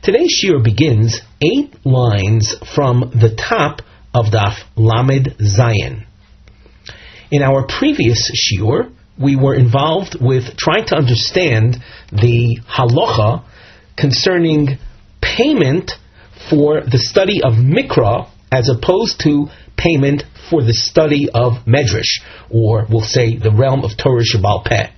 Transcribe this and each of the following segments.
Today's shiur begins 8 lines from the top of Daf Lamed Zayin. In our previous shiur, we were involved with trying to understand the halacha concerning payment for the study of Mikra as opposed to payment for the study of Medrash, or we'll say the realm of Torah Shebal Peh.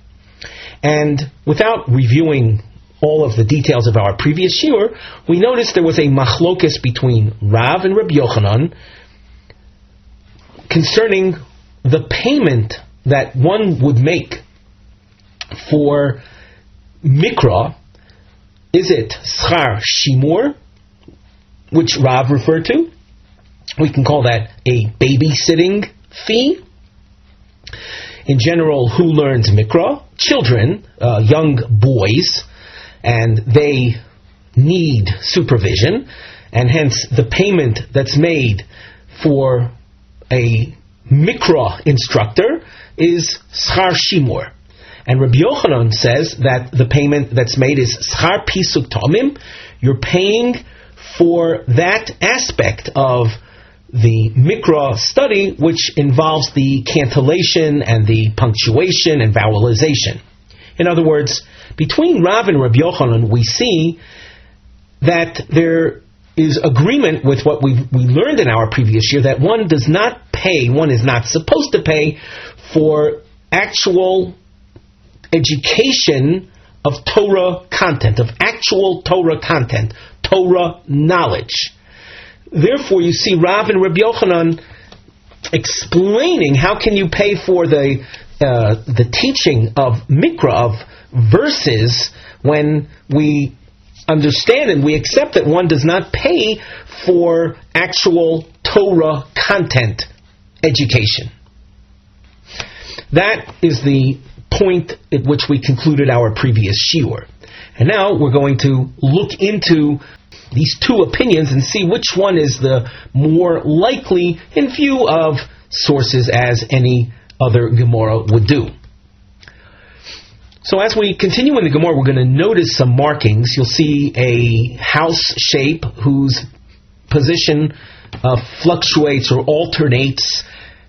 And without reviewing all of the details of our previous shiur, we noticed there was a machlokes between Rav and Rabbi Yochanan concerning the payment that one would make for Mikra. Is it schar shimur, which Rav referred to? We can call that a babysitting fee. In general, who learns Mikra? Children, young boys, and they need supervision, and hence the payment that's made for a Mikra instructor is schar shimur. And Rabbi Yochanan says that the payment that's made is schar pisuk tomim. You're paying for that aspect of the Mikra study, which involves the cantillation and the punctuation and vowelization. In other words, between Rav and Rabbi Yochanan, we see that there is agreement with what we learned in our previous year, that one does not pay, one is not supposed to pay for actual education of Torah content, of actual Torah content, Torah knowledge. Therefore, you see Rav and Rabbi Yochanan explaining how can you pay for the teaching of Mikra, of verses, when we understand and we accept that one does not pay for actual Torah content education. That is the point at which we concluded our previous shiur. And now we're going to look into these two opinions and see which one is the more likely in view of sources as any other Gemara would do. So as we continue in the Gemara, we're going to notice some markings. You'll see a house shape whose position fluctuates or alternates,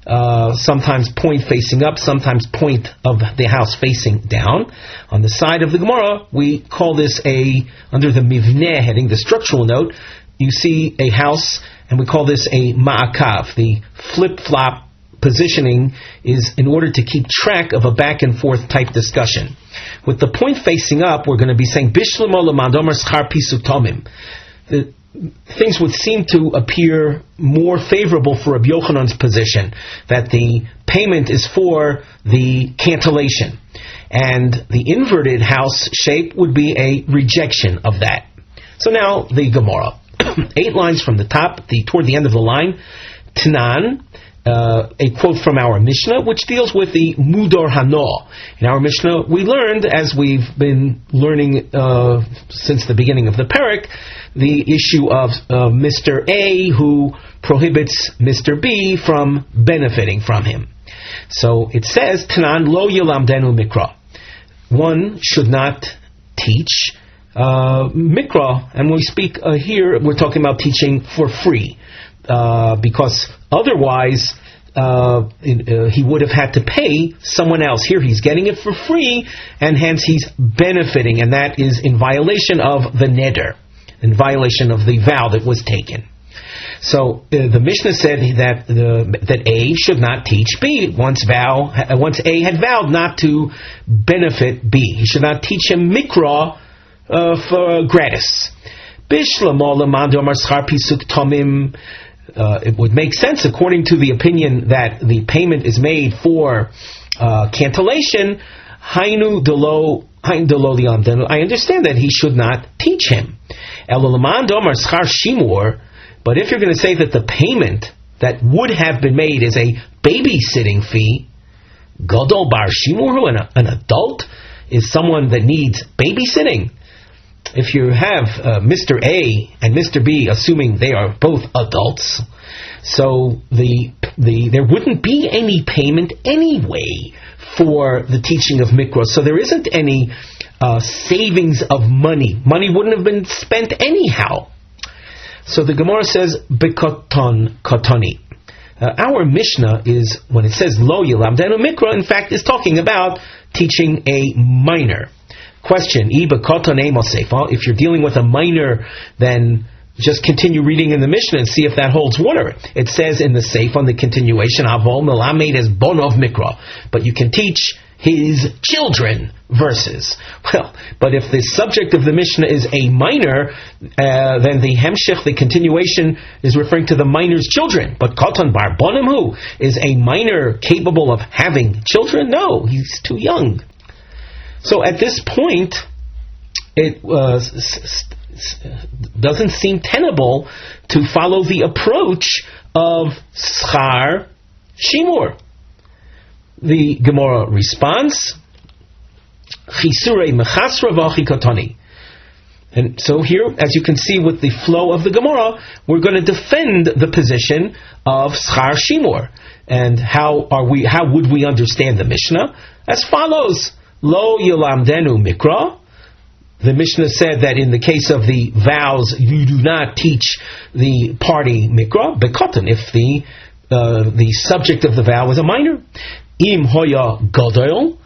sometimes point facing up, sometimes point of the house facing down. On the side of the Gemara, we call this under the Mivneh heading, the structural note, you see a house, and we call this a ma'akav. The flip-flop positioning is in order to keep track of a back and forth type discussion. With the point facing up, we're going to be saying Bishlamo l'mandomar schar pisuk tomim. Things would seem to appear more favorable for Rabbi Yochanan's position, that the payment is for the cantillation, and the inverted house shape would be a rejection of that. So now the Gemara, 8 lines from the top, toward the end of the line, Tanan, a quote from our Mishnah, which deals with the Mudor Hano. In our Mishnah, we learned, as we've been learning since the beginning of the parak, the issue of Mr. A who prohibits Mr. B from benefiting from him. So it says, Tanan lo yilamdenu mikra. One should not teach mikra, and when we speak here, we're talking about teaching for free. Because otherwise he would have had to pay someone else. Here he's getting it for free, and hence he's benefiting, and that is in violation of the neder, in violation of the vow that was taken. So the Mishnah said that A should not teach B once A had vowed not to benefit B. He should not teach him mikra for gratis. It would make sense, according to the opinion that the payment is made for cantillation. I understand that he should not teach him. But if you're going to say that the payment that would have been made is a babysitting fee, gadol bar shimur, an adult is someone that needs babysitting. if you have Mr. A and Mr. B, assuming they are both adults, so there wouldn't be any payment anyway for the teaching of Mikra. So there isn't any savings of money. Money wouldn't have been spent anyhow. So the Gemara says, Bekoton Kotoni. Our Mishnah is, when it says Lo Yilamdenu Mikra, in fact, is talking about teaching a minor. Question, if you're dealing with a minor, then just continue reading in the Mishnah and see if that holds water. It says in the Seif on the continuation, Avol Melamed is Bonov Mikra, but you can teach his children verses. Well, but if the subject of the Mishnah is a minor, then the Hemshech, the continuation, is referring to the minor's children. But Kotan Bar Bonim, who is a minor capable of having children? No, he's too young. So at this point, it doesn't seem tenable to follow the approach of Schar Shimur. The Gemara responds, Chisurei mechasra v'achikotani. And so here, as you can see with the flow of the Gemara, we're going to defend the position of Schar Shimur. And how would we understand the Mishnah? As follows: Lo Yilamdenu Mikra. The Mishnah said that in the case of the vows, you do not teach the party Mikra, Bekotan, if the subject of the vow is a minor. Im hoya gadol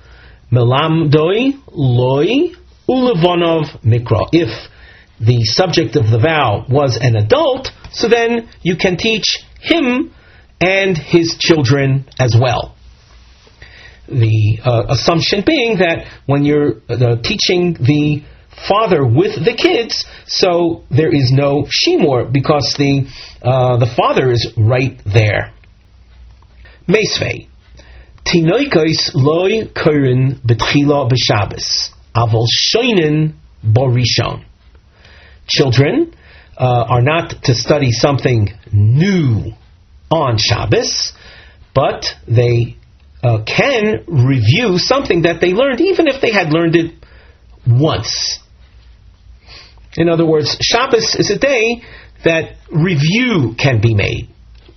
melamdoi loi ulevonov mikra. If the subject of the vow was an adult, so then you can teach him and his children as well. The assumption being that when you're teaching the father with the kids, so there is no shimur because the father is right there. Meisvei. Tinoikos loy kurin betchila b'Shabbos, avol shoinen borishon. Children are not to study something new on Shabbos, but they can review something that they learned, even if they had learned it once. In other words, Shabbos is a day that review can be made.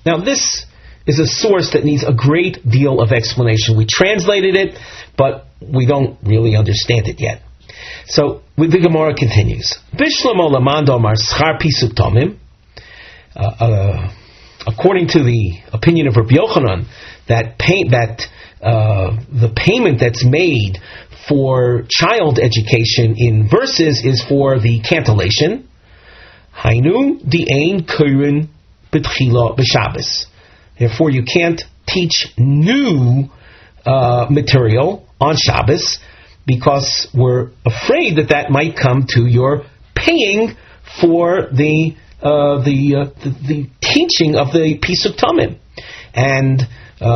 Now this is a source that needs a great deal of explanation. We translated it, but we don't really understand it yet. So, the Gemara continues. According to the opinion of Rabbi Yochanan, the payment that's made for child education in verses is for the Cancellation. Hainu di'ein kurin b'tchila b'Shabbos. Therefore, you can't teach new material on Shabbos because we're afraid that might come to your paying for the teaching of the Pisuk Tamim. And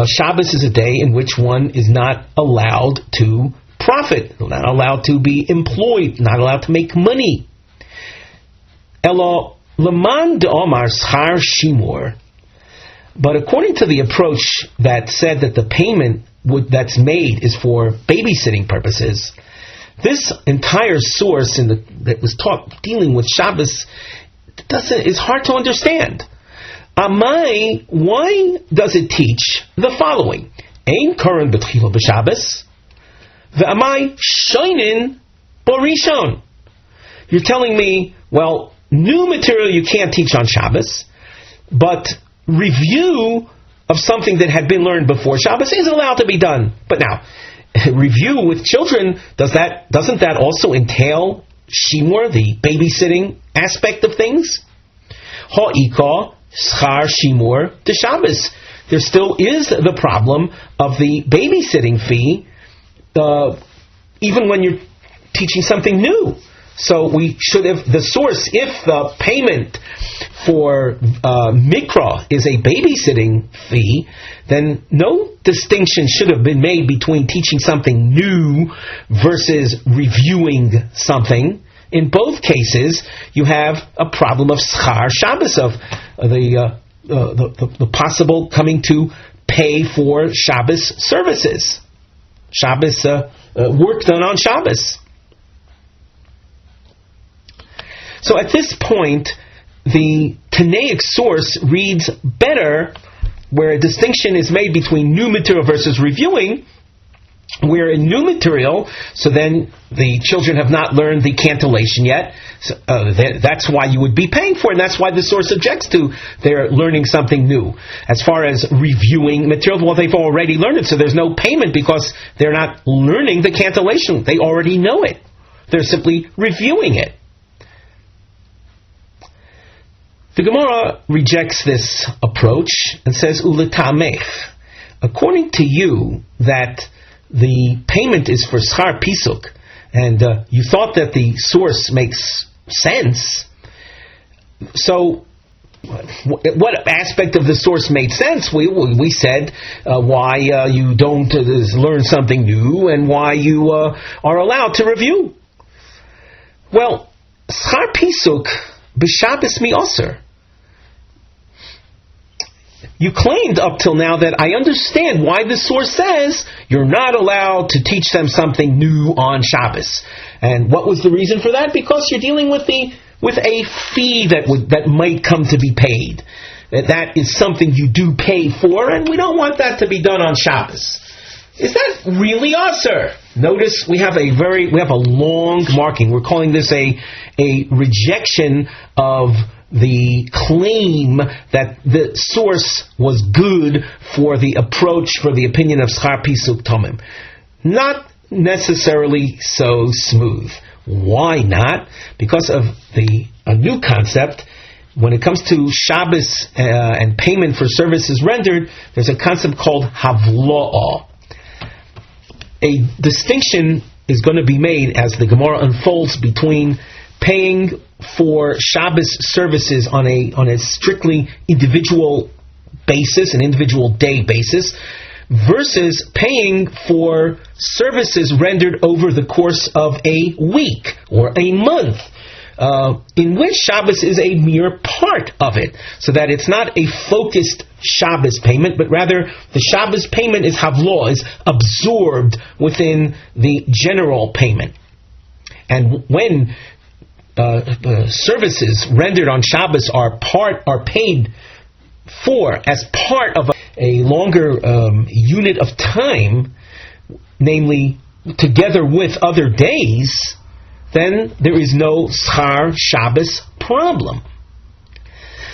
Shabbos is a day in which one is not allowed to profit, not allowed to be employed, not allowed to make money. Elo leman de'omar schar shimur. But according to the approach that said that the payment that's made is for babysitting purposes, this entire source that was taught dealing with Shabbos is hard to understand. Amai, why does it teach the following? Ein koren b'tchila b'Shabbos, ve'amai shoinin borishon. You're telling me, well, new material you can't teach on Shabbos, but review of something that had been learned before Shabbos is allowed to be done. But now, review with children, doesn't that also entail shimur, the babysitting aspect of things? Ha'ika schar shimur to Shabbos. There still is the problem of the babysitting fee, even when you're teaching something new. So we should have the source. If the payment for mikra is a babysitting fee, then no distinction should have been made between teaching something new versus reviewing something. In both cases, you have a problem of schar Shabbos, of the possible coming to pay for Shabbos services, Shabbos work done on Shabbos. So at this point, the Tenetic Source reads better, where a distinction is made between new material versus reviewing, where in new material, so then the children have not learned the Cancellation yet. So, that's why you would be paying for it, and that's why the source objects to their learning something new. As far as reviewing material, well, they've already learned it, so there's no payment because they're not learning the Cancellation. They already know it. They're simply reviewing it. The Gemara rejects this approach and says, Uletamech, according to you that the payment is for schar pisuk, and you thought that the source makes sense, so what aspect of the source made sense? We said why you don't learn something new and why you are allowed to review. Well, schar pisuk b'Shabbos mi Ozer. You claimed up till now that I understand why the source says you're not allowed to teach them something new on Shabbos. And what was the reason for that? Because you're dealing with a fee that might come to be paid. That is something you do pay for, and we don't want that to be done on Shabbos. Is that really Ozer? Notice we have a long marking. We're calling this a rejection of the claim that the source was good for the approach, for the opinion of schar pisuk tomim. Not necessarily so smooth. Why not? Because of a new concept. When it comes to Shabbos and payment for services rendered, there's a concept called havlo'ah. A distinction is going to be made as the Gemara unfolds between paying for Shabbos services on a strictly individual basis, an individual day basis, versus paying for services rendered over the course of a week or a month, in which Shabbos is a mere part of it, so that it's not a focused Shabbos payment, but rather the Shabbos payment is havlo, is absorbed within the general payment. And when services rendered on Shabbos are paid for as part of a longer unit of time, namely together with other days, then there is no schar Shabbos problem.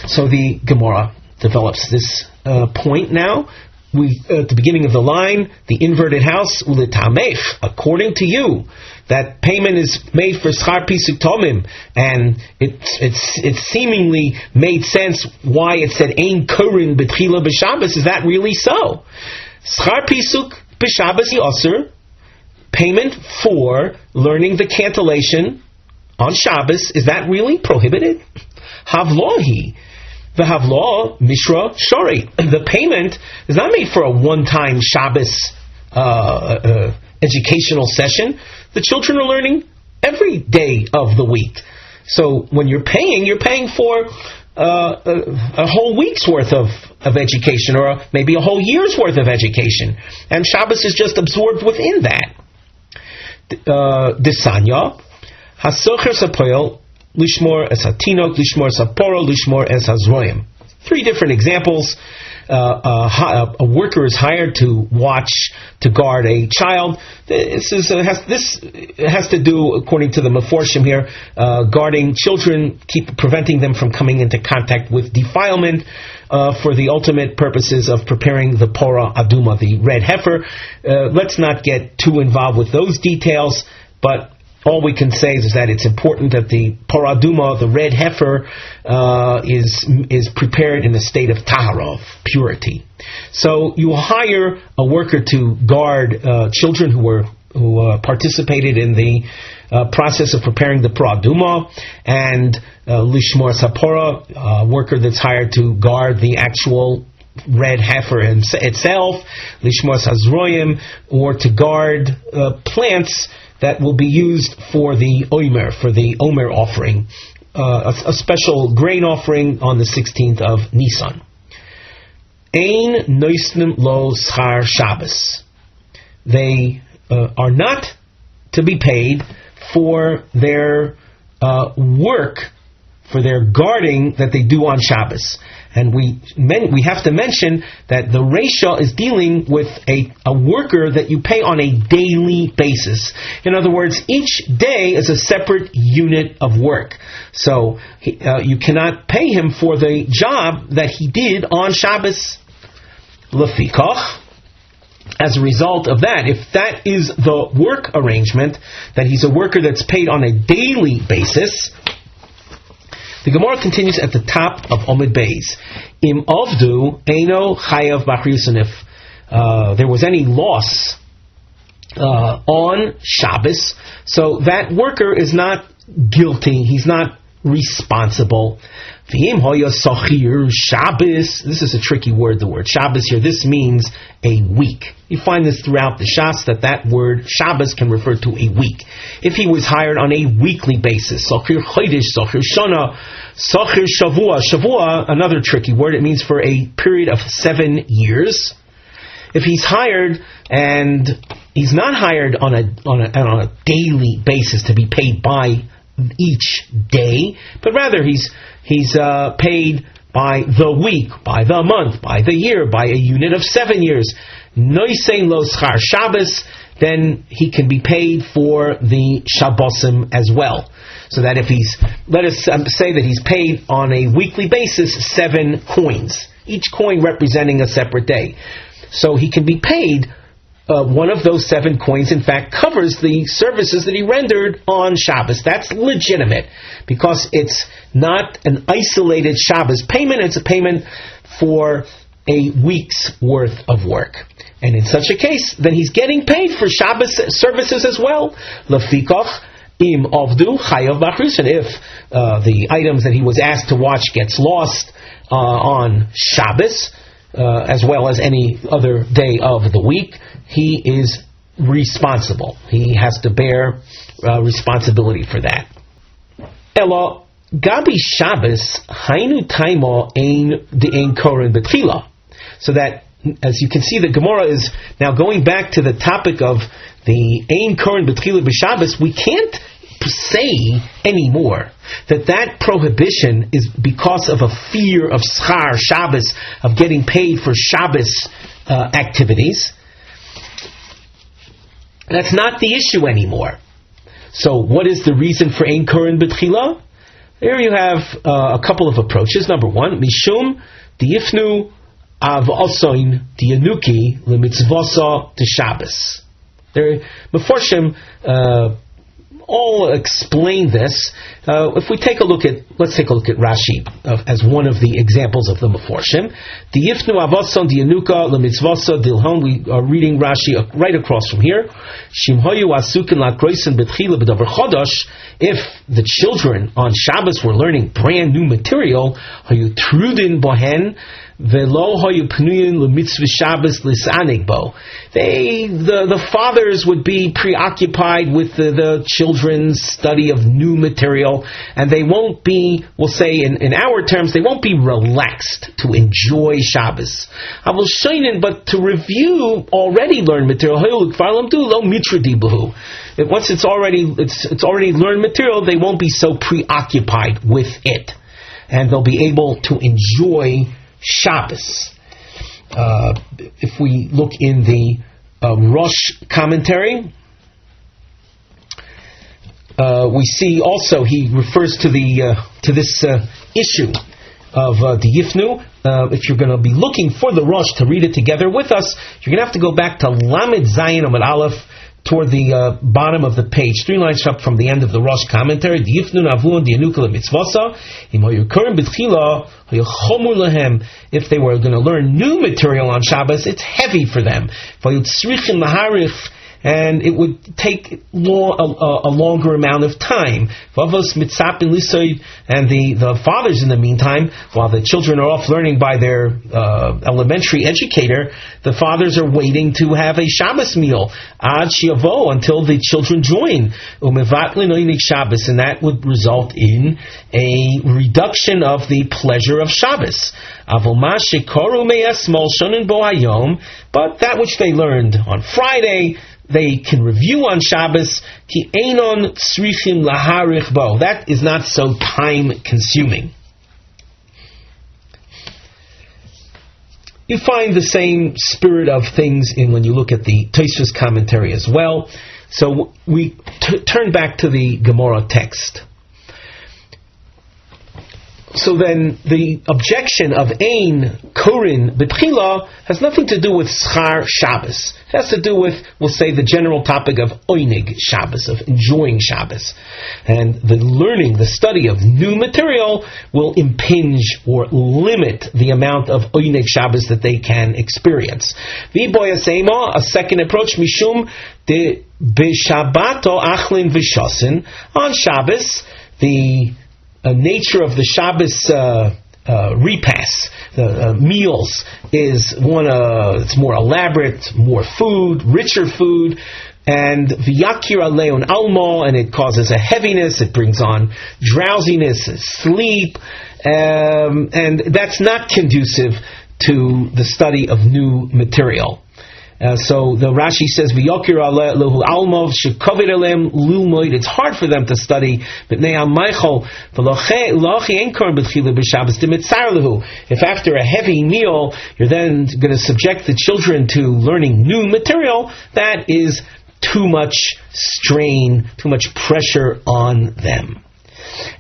So the Gemara develops this point now. At the beginning of the line, the inverted house, uletamech, according to you, that payment is made for schar pisuk tomim, and it seemingly made sense why it said ein korin betchila b'Shabbos. Is that really so? Schar pisuk b'Shabbos Ozer, payment for learning the Cancellation on Shabbos, is that really prohibited? Havlohi. The havlo mishra shori. The payment is not made for a one-time Shabbos educational session. The children are learning every day of the week. So when you're paying for a whole week's worth of education, or maybe a whole year's worth of education. And Shabbos is just absorbed within that. Desanya, hasocher sapoel, lishmor es hatinok, lishmor es haporo, lishmor es hazroyim. 3 different examples. A worker is hired to guard a child. This has to do, according to the Meforshim here, guarding children, preventing them from coming into contact with defilement, for the ultimate purposes of preparing the Pora Aduma, the red heifer. Let's not get too involved with those details, but all we can say is that it's important that the Pora Aduma, the red heifer, is prepared in a state of tahara, purity. So you hire a worker to guard children who participated in the process of preparing the Pora Aduma, and lishmor sapora, a worker that's hired to guard the actual red heifer itself, lishmor hazroyim, or to guard plants that will be used for the Omer offering, a special grain offering on the 16th of Nisan. Ein noisnim lo schar Shabbos. They are not to be paid for their work for their guarding that they do on Shabbos. And we have to mention that the Reisha is dealing with a worker that you pay on a daily basis. In other words, each day is a separate unit of work. So you cannot pay him for the job that he did on Shabbos. Lefikach. As a result of that, if that is the work arrangement, that he's a worker that's paid on a daily basis, the Gemara continues at the top of Omid Beis. Im avdu eino chayav b'achriusin. If there was any loss on Shabbos, so that worker is not guilty. He's not responsible. V'im hoya sachir Shabbos. This is a tricky word. The word Shabbos here. This means a week. You find this throughout the Shas that word Shabbos can refer to a week. If he was hired on a weekly basis, sachir chodesh, sachir shana, sachir shavua. Shavua, another tricky word. It means for a period of 7 years. If he's hired and he's not hired on a daily basis to be paid by each day, but rather he's paid by the week, by the month, by the year, by a unit of 7 years. Noisein lo schar Shabbos, then he can be paid for the Shabbosim as well. So that if let us say that he's paid on a weekly basis 7 coins, each coin representing a separate day. So he can be paid. One of those 7 coins, in fact, covers the services that he rendered on Shabbos. That's legitimate, because it's not an isolated Shabbos payment, it's a payment for a week's worth of work. And in such a case, then he's getting paid for Shabbos services as well. Lefikach im avdu chayav b'achriusin. If the items that he was asked to watch gets lost on Shabbos, as well as any other day of the week, he is responsible. He has to bear responsibility for that. Ela gabi Shabbos hainu taimo ein de'ein koren betchila. So that, as you can see, the Gemara is now going back to the topic of the ein koren betchila b'Shabbos. We can't say anymore that prohibition is because of a fear of schar Shabbos, of getting paid for Shabbos activities. That's not the issue anymore. So what is the reason for ein koren betchila? Here you have a couple of approaches. Number one, mishum diifnu av osoin dianuki lemitzvosa to Shabbos. There, Meforshim all explain this. If we take a look at, let's take a look at Rashi as one of the examples of the Meforshim. Diifnu avason dianuka lemitzvosa dilhon. We are reading Rashi right across from here. Shimhoyu asukin lakroisen betchila b'davar chodosh. If the children on Shabbos were learning brand new material, hayu trudin bohen. The fathers would be preoccupied with the children's study of new material, and they won't be, we'll say in our terms, they won't be relaxed to enjoy Shabbos. But to review already learned material, once it's already learned material, they won't be so preoccupied with it, and they'll be able to enjoy Shabbos. If we look in the Rosh commentary, we see also he refers to this issue of the Yifnu. If you're going to be looking for the Rosh to read it together with us, you're going to have to go back to Lamed Zayin Amud Aleph, toward the bottom of the page, 3 lines up from the end of the Rosh commentary. If they were going to learn new material on Shabbos, it's heavy for them. And it would take a longer amount of time. And the fathers, in the meantime, while the children are off learning by their elementary educator, the fathers are waiting to have a Shabbos meal until the children join. And that would result in a reduction of the pleasure of Shabbos. But that which they learned on Friday, they can review on Shabbos. Ki einon tzrichim laharich bo. That is not so time consuming. You find the same spirit of things in when you look at the Tosfos commentary as well. So we turn back to the Gemara text. So then the objection of Ein Korin B'tchila has nothing to do with Schar Shabbos. It has to do with, we'll say, the general topic of Oinig Shabbos, of enjoying Shabbos. And the learning, the study of new material will impinge or limit the amount of Oinig Shabbos that they can experience. V'boya Seima, a second approach, Mishum de B'Shabbato Achlin V'Shosin. On Shabbos, the nature of the Shabbos repasts, the meals, is one. It's more elaborate, more food, richer food, and v'yakir aleon almo, and it causes a heaviness. It brings on drowsiness, sleep, and that's not conducive to the study of new material. So the Rashi says, "V'yokir lehu almov shekavir elem lulmoid." It's hard for them to study. If after a heavy meal you're then going to subject the children to learning new material, that is too much strain, too much pressure on them.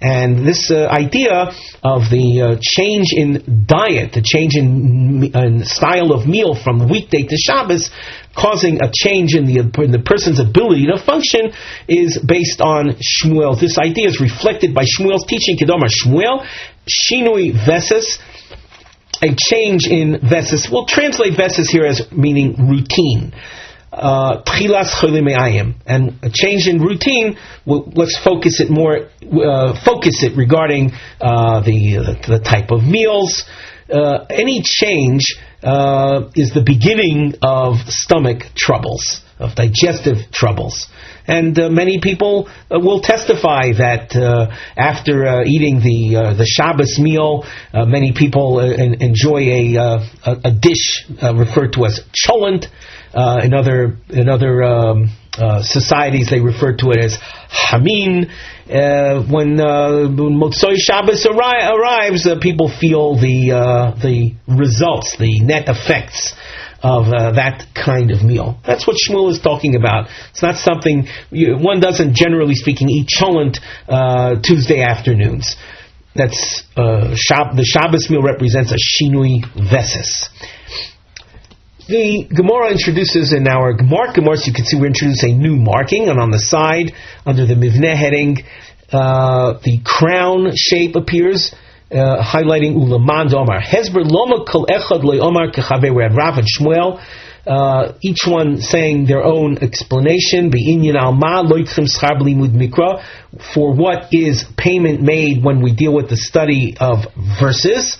And this idea of the change in diet, the change in style of meal from weekday to Shabbos, causing a change in the person's ability to function, is based on Shmuel. This idea is reflected by Shmuel's teaching. Kedama Shmuel, Shinui Veses, a change in Veses. We'll translate Veses here as meaning routine. Tchilas Cholim, and a change in routine. Let's focus it more. Focus it regarding the type of meals. Any change is the beginning of stomach troubles, of digestive troubles, and many people will testify that after eating the Shabbos meal, many people enjoy a dish referred to as cholent. In other societies, they refer to it as hamin. When Motzoi Shabbos arrives, people feel the results, the net effects of that kind of meal. That's what Shmuel is talking about. It's not something one doesn't, generally speaking, eat cholent Tuesday afternoons. That's the Shabbos meal represents a shinui veses. The Gemara introduces in our Gemara, so you can see we're introducing a new marking, and on the side, under the Mivneh heading, the crown shape appears, highlighting Ulaman Omar. Hezber Loma Kol Echad Lo Omar Kechaver. We have Rav and Shmuel, each one saying their own explanation. Be'inyan Alma Lo Yitchem Schar B'Limud Mikra. For what is payment made when we deal with the study of verses?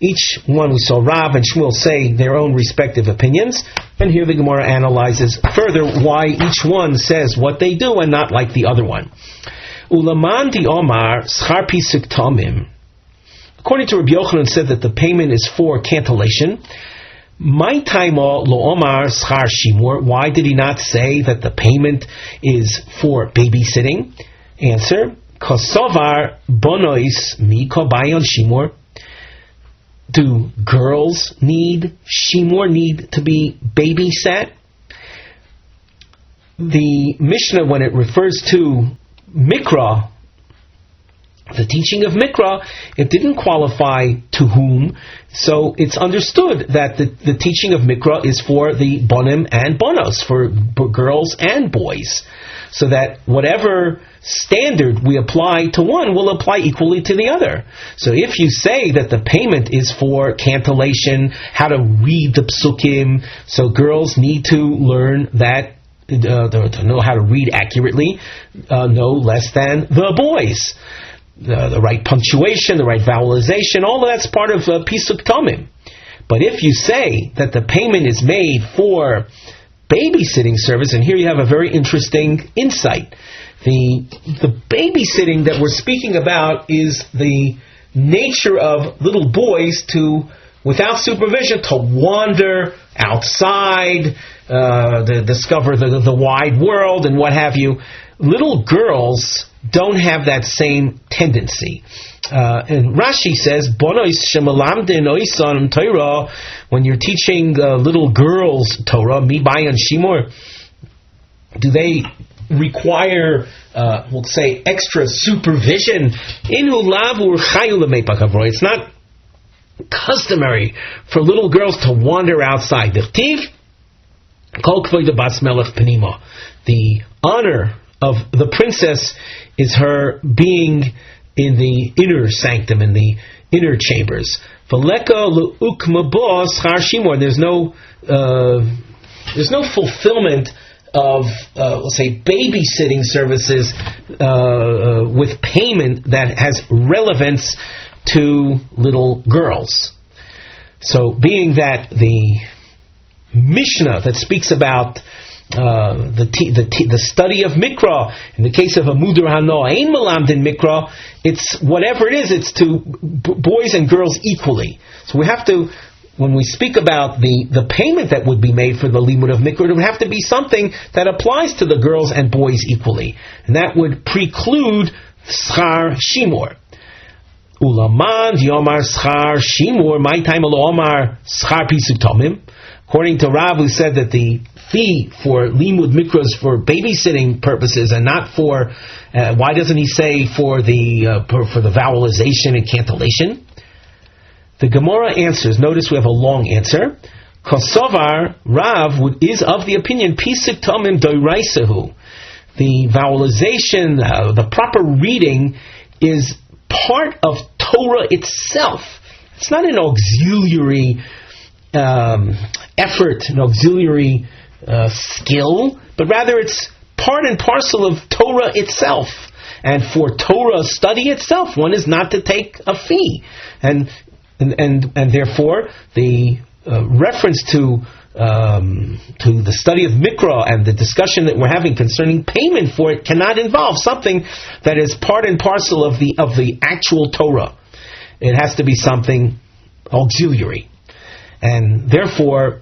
Each one, we saw Rav and Shmuel say their own respective opinions, and here the Gemara analyzes further why each one says what they do and not like the other one. Ulaman di Omar schar pisuk tamim. According to Rabbi Yochanan, said that the payment is for cancellation. My taimo lo Omar schar shimur. Why did he not say that the payment is for babysitting? Answer: Kosovar bonois mi kobayon shimur. Do girls need shimur, need to be babysat? The Mishnah, when it refers to Mikra, the teaching of Mikra, it didn't qualify to whom, so it's understood that the teaching of Mikra is for the bonim and bonos, for girls and boys, so that whatever standard we apply to one will apply equally to the other. So if you say that the payment is for cancellation, how to read the psukim, so girls need to learn that, to know how to read accurately, no less than the boys. The right punctuation, the right vowelization, all of that's part of Pisuk Tamim. But if you say that the payment is made for babysitting service, and here you have a very interesting insight. The babysitting that we're speaking about is the nature of little boys to, without supervision, to wander outside, discover the wide world and what have you. Little girls don't have that same tendency. And Rashi says, when you're teaching little girls Torah, mibayan shimur, do they require, we'll say, extra supervision? It's not customary for little girls to wander outside. The honor of the princess is her being in the inner sanctum, in the inner chambers. There's no fulfillment of, let's say, babysitting services with payment that has relevance to little girls. So, being that the Mishna that speaks about the study of Mikra, in the case of a Mudor Hano, Ein Melamdin Mikra, it's whatever it is, it's to boys and girls equally. So we have to, when we speak about the payment that would be made for the limud of Mikra, it would have to be something that applies to the girls and boys equally. And that would preclude schar shimur. Ulaman Yomar schar shimur, my time alo Omar schar pisuk tomim. According to Rav, who said that the fee for limud mikras for babysitting purposes and not for, why doesn't he say for the vowelization and cantillation? The Gamora Answers. Notice we have a long answer. Kosovar Rav is of the opinion pisuk tomim doiraisahu. The vowelization, the proper reading, is part of Torah itself. It's not an auxiliary effort, an auxiliary skill, but rather it's part and parcel of Torah itself. And for Torah study itself, one is not to take a fee, and therefore the reference to the study of Mikra and the discussion that we're having concerning payment for it cannot involve something that is part and parcel of the actual Torah. It has to be something auxiliary. And therefore,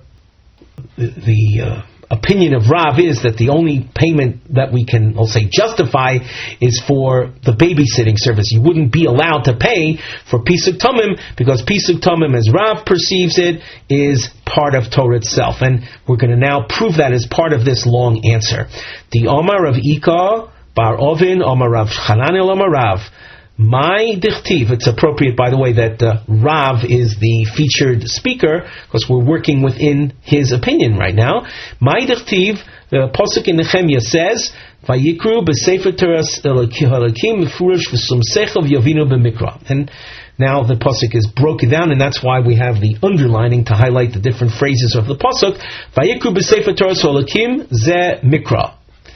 the opinion of Rav is that the only payment that we can, I'll say, justify is for the babysitting service. You wouldn't be allowed to pay for Pisuk Tomim, because Pisuk Tomim, as Rav perceives it, is part of Torah itself. And we're going to now prove that as part of this long answer. The Omar of Ika, Bar Ovin, Omar Rav Chananel, Omar Rav. My dichtiv, it's appropriate, by the way, that Rav is the featured speaker, because we're working within his opinion right now. My dichtiv, the Pasuk in Nehemiah says, Vayikru b'sefer Torah Elokim mefurash v'sum sechel v'yavinu b'mikra. And now the Pasuk is broken down, and that's why we have the underlining to highlight the different phrases of the Pasuk. Vayikru b'sefer Torah Elokim ze mikra.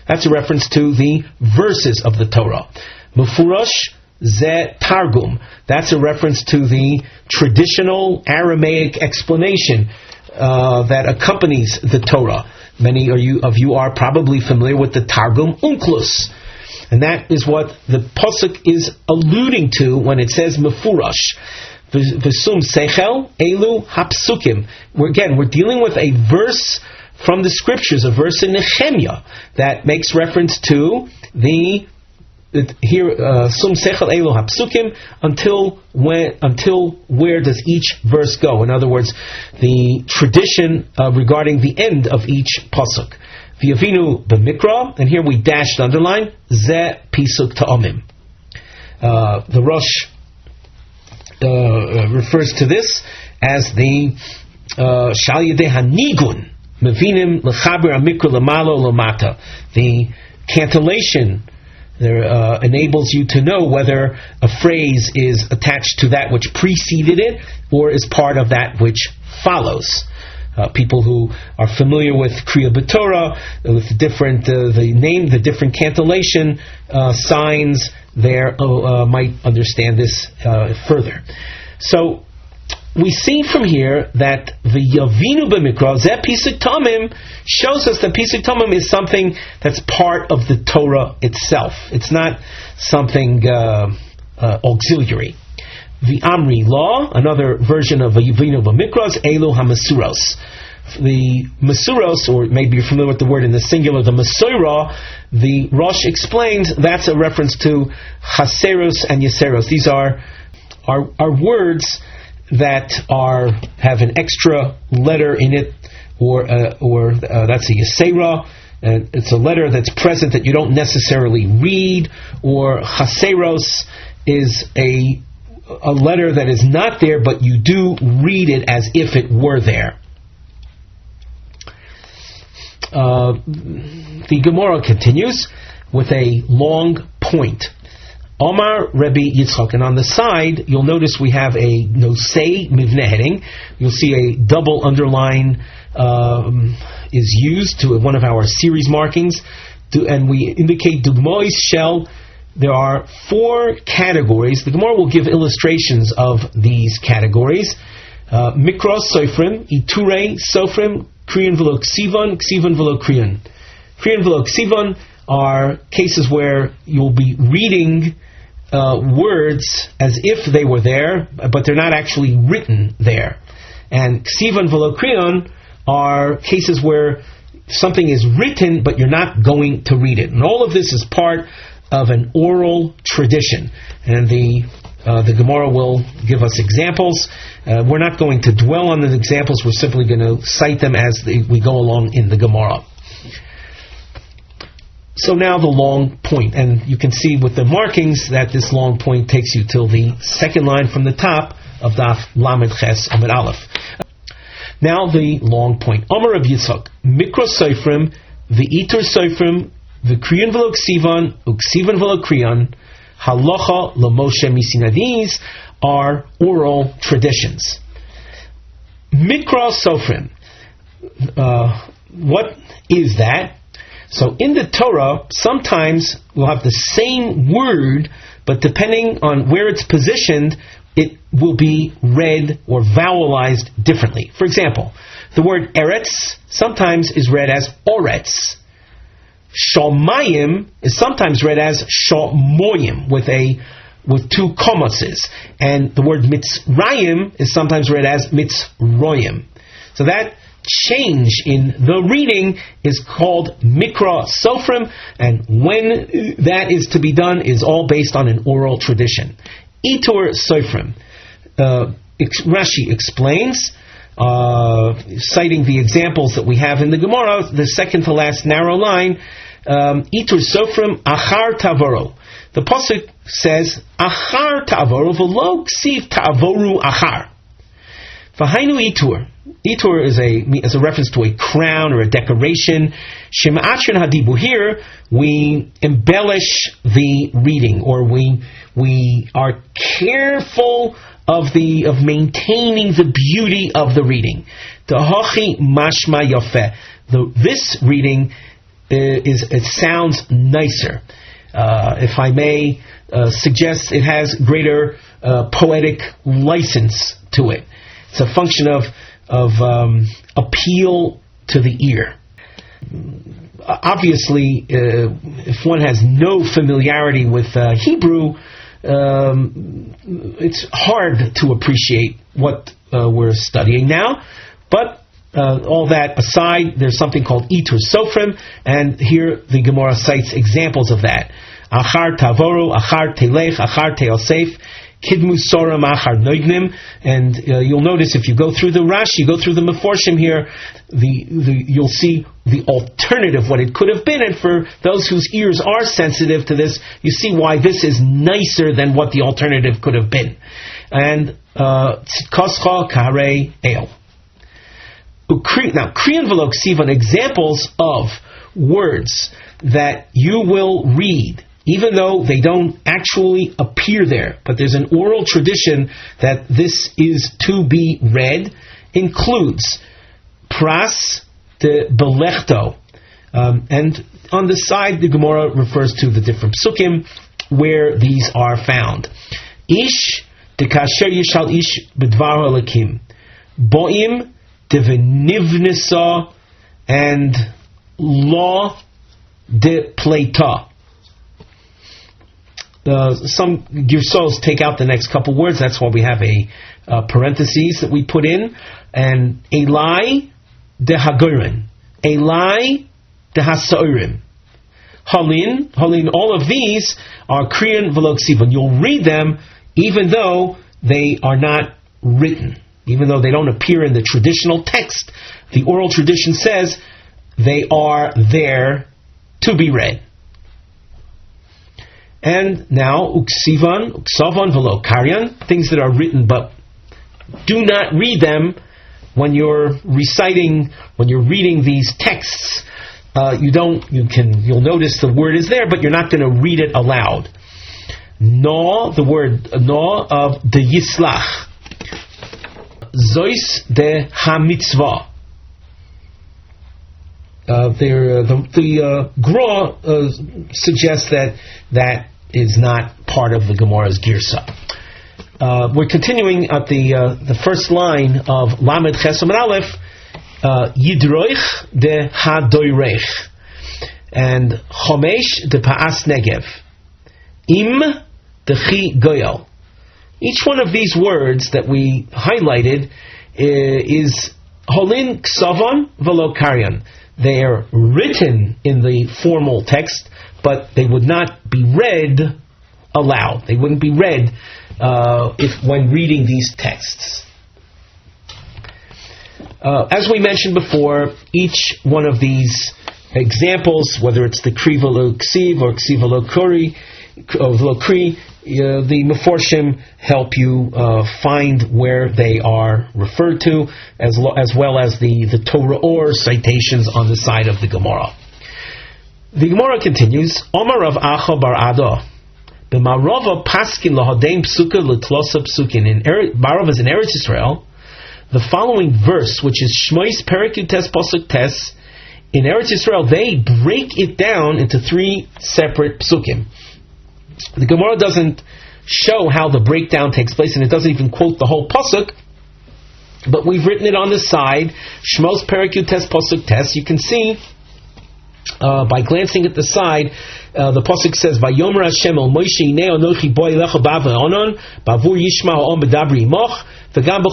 That's a reference to the verses of the Torah. Mefurash Ze Targum. That's a reference to the traditional Aramaic explanation that accompanies the Torah. Many of you are probably familiar with the Targum Unklus. And that is what the Pasuk is alluding to when it says Mefurash. V'sum Sechel Elu Hapsukim. We're dealing with a verse from the scriptures, a verse in Nehemiah that makes reference to the here, sum sechel elo hapsukim, until where does each verse go? In other words, the tradition regarding the end of each pasuk. V'yavinu b'mikra, and here we dashed underline ze pisuk ta'amim. The Rosh refers to this as the shal yedei hanigun mevinim lechaber amikra lamalo lamata. The cantillation there enables you to know whether a phrase is attached to that which preceded it or is part of that which follows. People who are familiar with Kriya B'Torah, with the different cantillation signs there, might understand this further. So we see from here that the Yavinu B'Mikra, Zeh Pisuk Tamim, shows us that Pisuk Tamim is something that's part of the Torah itself. It's not something auxiliary. The Amri Law, another version of Yavinu B'Mikra, is Elu HaMasuros. The Masuros, or maybe you're familiar with the word in the singular, the Masorah, the Rosh explains that's a reference to Chaseros and Yeseros. These are words that have an extra letter in it, or that's a Yesera, and it's a letter that's present that you don't necessarily read, or Chaseros is a letter that is not there, but you do read it as if it were there. The Gemara continues with a long point. Omar Rebbe Yitzchak, and on the side you'll notice we have a nosei mivne heading. You'll see a double underline is used to one of our series markings, and we indicate dugmois shel. There are 4 categories. The Gemara will give illustrations of these categories. Mikros sifrim, iture sofrim, kriyan v'lo ksivan, ksivan v'lo kriyan. Kriyan v'lo ksivan are cases where you'll be reading words as if they were there, but they're not actually written there. And ksivan v'lo kriyan are cases where something is written, but you're not going to read it. And all of this is part of an oral tradition. And the Gemara will give us examples. We're not going to dwell on the examples. We're simply going to cite them as we go along in the Gemara. So now the long point. And you can see with the markings that this long point takes you till the second line from the top of Daf Lamed Ches Amud Aleph. Now the long point. Omar Rav Yitzchak, Mikros Sifrim, V'itur Sifrim, V'kriyan v'lo ksivan, uksivan v'lo kriyan, halacha l'Moshe misina. These are oral traditions. Mikra sofrim. What is that? So in the Torah, sometimes we'll have the same word, but depending on where it's positioned, it will be read or vowelized differently. For example, the word eretz sometimes is read as oretz. Shomayim is sometimes read as shomoyim with 2 komoses, and the word mitzrayim is sometimes read as mitzroyim. So that change in the reading is called mikra sofrim, and when that is to be done is all based on an oral tradition. Itur sofrim. Rashi explains, citing the examples that we have in the Gemara, the second to last narrow line, Itur sofrim achar tavoro. The pasuk says achar tavoro v'lo ksiv tavoru achar. V'hainu itur. Itur is a reference to a crown or a decoration. Shema'atrin hadibu. Here we embellish the reading, or we are careful of maintaining the beauty of the reading. Tahachi mashma yafeh. This reading it sounds nicer. If I may suggest, it has greater poetic license to it. It's a function of appeal to the ear. Obviously, if one has no familiarity with Hebrew, it's hard to appreciate what we're studying now. But all that aside, there's something called Itur Sofrim, and here the Gemara cites examples of that. Achar Tavoru, Achar Telech, Achar Teosef, Kidmu Soram Achar Noignim, and you'll notice if you go through the Rashi, you go through the Meforshim here, you'll see the alternative, what it could have been, and for those whose ears are sensitive to this, you see why this is nicer than what the alternative could have been. And Tzidkoscha Kare El. Now, Kriyan v'lo ksivan, examples of words that you will read, even though they don't actually appear there, but there's an oral tradition that this is to be read, includes pras de belechto, and on the side the Gemara refers to the different psukim where these are found. Ish de kasher yishal ish bedvar halakim, boim de venivnisa, and law de pleita. Some Girsos take out the next couple words. That's why we have a parentheses that we put in. And Eli dehagorin, Elai dehasairim. Halin, all of these are kriyan v'lo ksivan. You'll read them even though they are not written, even though they don't appear in the traditional text. The oral tradition says they are there to be read. And now, uksivan, uksavan v'lo karyan, things that are written but do not read them when you're reciting, when you're reading these texts. You'll notice the word is there, but you're not going to read it aloud. No, the word no of the yislach. Zois de ha-mitzvah. The Gra suggests that is not part of the Gemara's girsa. We're continuing at the first line of Lamed Ches Amud Aleph. Yidroich de ha-doirech, and Chomesh de Pa'as Negev, Im de chi goyal. Each one of these words that we highlighted is holin ksavan v'lo karyan. They are written in the formal text, but they would not be read aloud. They wouldn't be read when reading these texts. As we mentioned before, each one of these examples, whether it's the Kri v'lo Ksiv or Ksiv v'lo Kri, the Meforshim help you find where they are referred to, as well as the Torah or citations on the side of the Gemara. The Gemara continues, Omar Rav Acha bar Ado, b'marova paskin lahadem psuka l'tlosa psukin. In Marov is in Eretz Yisrael. The following verse, which is Shmois Perek Yutes Pasuk Tes, in Eretz Yisrael, they break it down into 3 separate psukim. The Gemara doesn't show how the breakdown takes place, and it doesn't even quote the whole pasuk, but we've written it on the side. Shmos Perek Yutes Pasuk Tes. You can see by glancing at the side, the pasuk says, "Vayomer Hashem el Moshe Hinei Anochi bo elecha ba'avonon ba'vur yishma ha'om b'dabri imoch." So that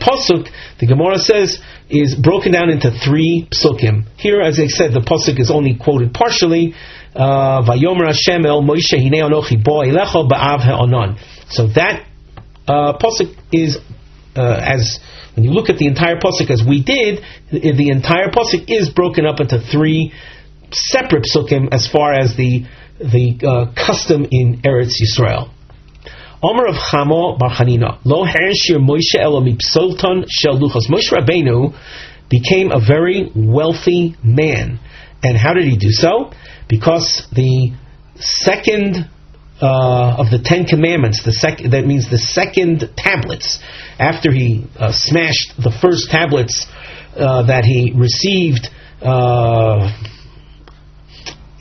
pasuk, the Gemara says, is broken down into 3 psukim. Here, as I said, the pasuk is only quoted partially. Vayomer Hashem el Moshe Hinei Anochi bo elecha ba'av ha'onon. So that pasuk is, as when you look at the entire pasuk as we did, the entire pasuk is broken up into 3 separate psukim as far as the custom in Eretz Yisrael. Omer of Chamo bar Chanina, Lo hershir Moshe elo mipsolton shel luchos. Moshe Rabbeinu became a very wealthy man, and how did he do so? Because the second of the 10 Commandments, that means the second tablets, after he smashed the first tablets that he received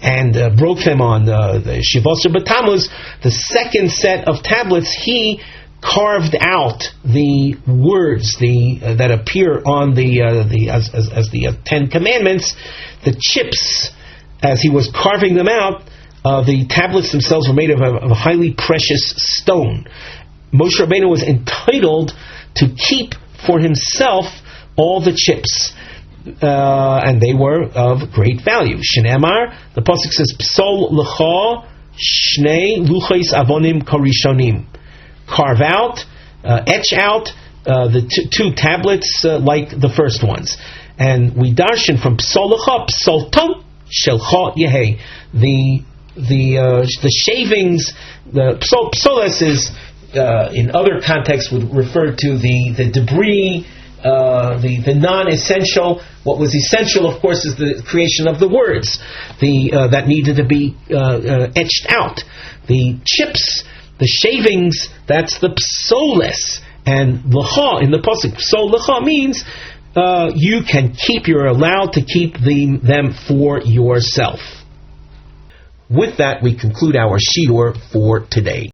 and broke them on the Shivosar B'Tammuz, the second set of tablets, he carved out the words that appear on as the 10 Commandments. The chips, as he was carving them out, the tablets themselves were made of a highly precious stone. Moshe Rabbeinu was entitled to keep for himself all the chips. And they were of great value. Shneimar, the pasuk says, "Psol lecha shnei luchos avonim karishonim." Carve out, etch out the 2 tablets like the first ones. And we darshan from psol lecha, psolton shelcha yehei. The shavings, the psoles is in other contexts would refer to the debris. The non-essential. What was essential, of course, is the creation of the words that needed to be etched out. The chips, the shavings, that's the psoles. And lecha in the pasuk, psol lecha means you're allowed to keep them for yourself. With that, we conclude our shiur for today.